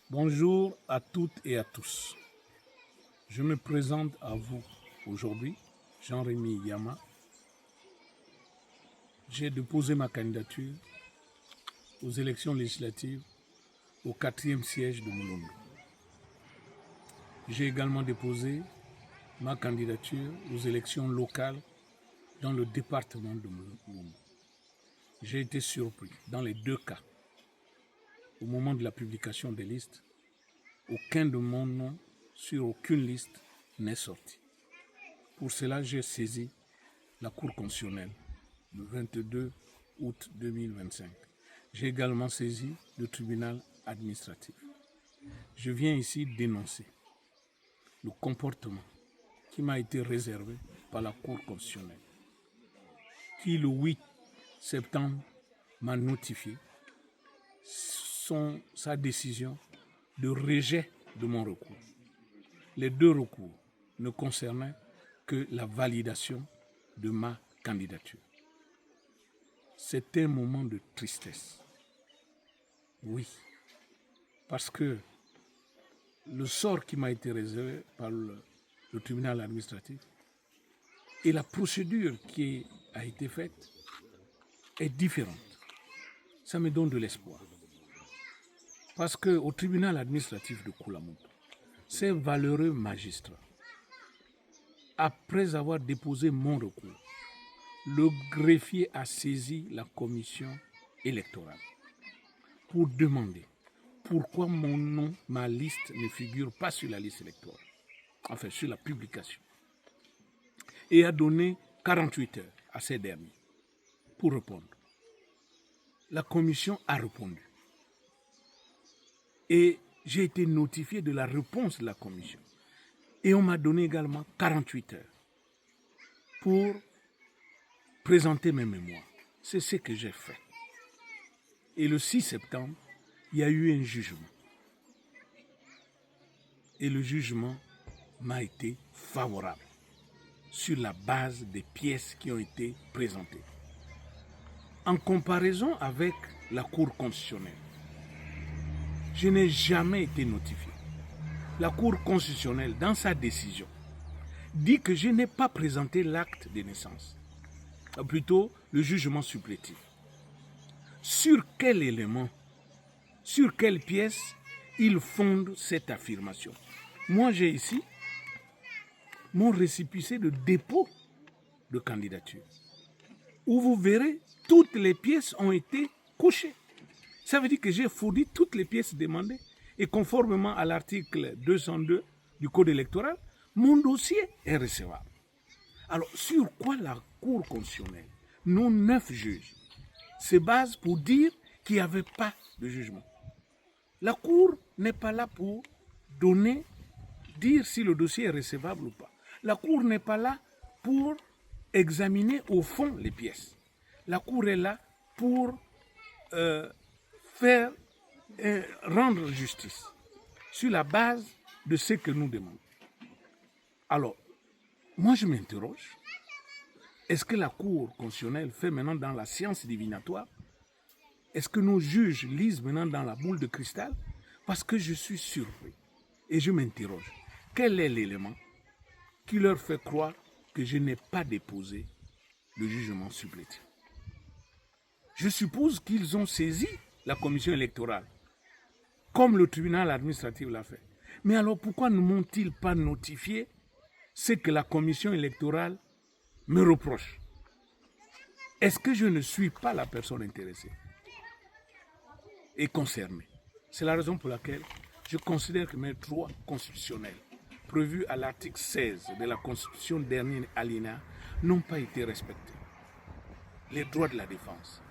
Bonjour à toutes et à tous. Je me présente à vous aujourd'hui, Jean-Rémy Yama. J'ai déposé ma candidature aux élections législatives au 4e siège de Moulondo. J'ai également déposé ma candidature aux élections locales dans le département de Moulondo. J'ai été surpris dans les deux cas. Au moment de la publication des listes, aucun de mon nom sur aucune liste n'est sorti. Pour cela, j'ai saisi la Cour constitutionnelle le 22 août 2025. J'ai également saisi le tribunal administratif. Je viens ici dénoncer le comportement qui m'a été réservé par la Cour constitutionnelle, qui le 8 septembre m'a notifié sa décision de rejet de mon recours. Les deux recours ne concernaient que la validation de ma candidature. C'était un moment de tristesse. Oui, parce que le sort qui m'a été réservé par le tribunal administratif et la procédure qui a été faite est différente. Ça me donne de l'espoir. Parce qu'au tribunal administratif de Koulamouto, ces valeureux magistrats, après avoir déposé mon recours, le greffier a saisi la commission électorale pour demander pourquoi mon nom, ma liste ne figure pas sur la liste électorale, enfin sur la publication, et a donné 48 heures à ces derniers pour répondre. La commission a répondu et j'ai été notifié de la réponse de la commission et on m'a donné également 48 heures pour présenter mes mémoires. C'est ce que j'ai fait. Et le 6 septembre, il y a eu un jugement. Et le jugement m'a été favorable sur la base des pièces qui ont été présentées. En comparaison avec la Cour constitutionnelle, je n'ai jamais été notifié. La Cour constitutionnelle, dans sa décision, dit que je n'ai pas présenté l'acte de naissance, plutôt le jugement supplétif. Sur quel élément, sur quelle pièce il fonde cette affirmation? Moi, j'ai ici mon récépissé de dépôt de candidature, où vous verrez, toutes les pièces ont été couchées. Ça veut dire que j'ai fourni toutes les pièces demandées. Et conformément à l'article 202 du Code électoral, mon dossier est recevable. Alors, sur quoi la Cour constitutionnelle, nos 9 juges, se base pour dire qu'il n'y avait pas de jugement? La Cour n'est pas là pour dire si le dossier est recevable ou pas. La Cour n'est pas là pour examiner au fond les pièces. La Cour est là pour rendre justice sur la base de ce que nous demandons. Alors, moi je m'interroge, est-ce que la Cour constitutionnelle fait maintenant dans la science divinatoire? Est-ce que nos juges lisent maintenant dans la boule de cristal? Parce que je suis surpris et je m'interroge, quel est l'élément qui leur fait croire que je n'ai pas déposé le jugement supplétif? Je suppose qu'ils ont saisi la commission électorale, comme le tribunal administratif l'a fait. Mais alors pourquoi ne m'ont-ils pas notifié ce que la commission électorale me reproche? Est-ce que je ne suis pas la personne intéressée et concernée? C'est la raison pour laquelle je considère que mes droits constitutionnels prévus à l'article 16 de la Constitution dernier alinéa n'ont pas été respectés. Les droits de la défense.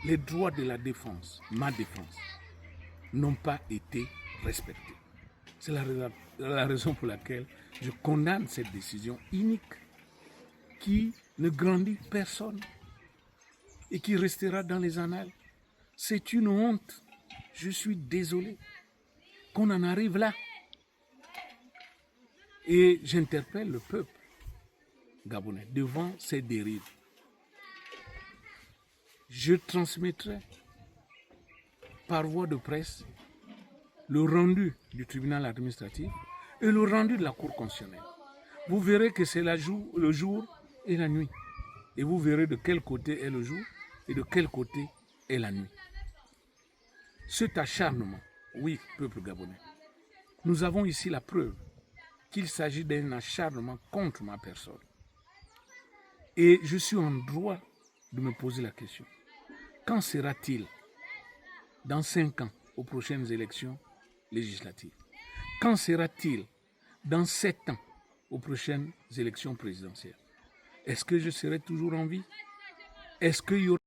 Les droits de la défense, ma défense, n'ont pas été respectés. C'est la raison pour laquelle je condamne cette décision inique qui ne grandit personne et qui restera dans les annales. C'est une honte. Je suis désolé qu'on en arrive là. Et j'interpelle le peuple gabonais devant ces dérives. Je transmettrai par voie de presse le rendu du tribunal administratif et le rendu de la Cour constitutionnelle. Vous verrez que c'est le jour et la nuit. Et vous verrez de quel côté est le jour et de quel côté est la nuit. Cet acharnement, oui, peuple gabonais, nous avons ici la preuve qu'il s'agit d'un acharnement contre ma personne. Et je suis en droit de me poser la question. Quand sera-t-il dans 5 ans aux prochaines élections législatives? Quand sera-t-il dans 7 ans aux prochaines élections présidentielles? Est-ce que je serai toujours en vie? Est-ce qu'il y aura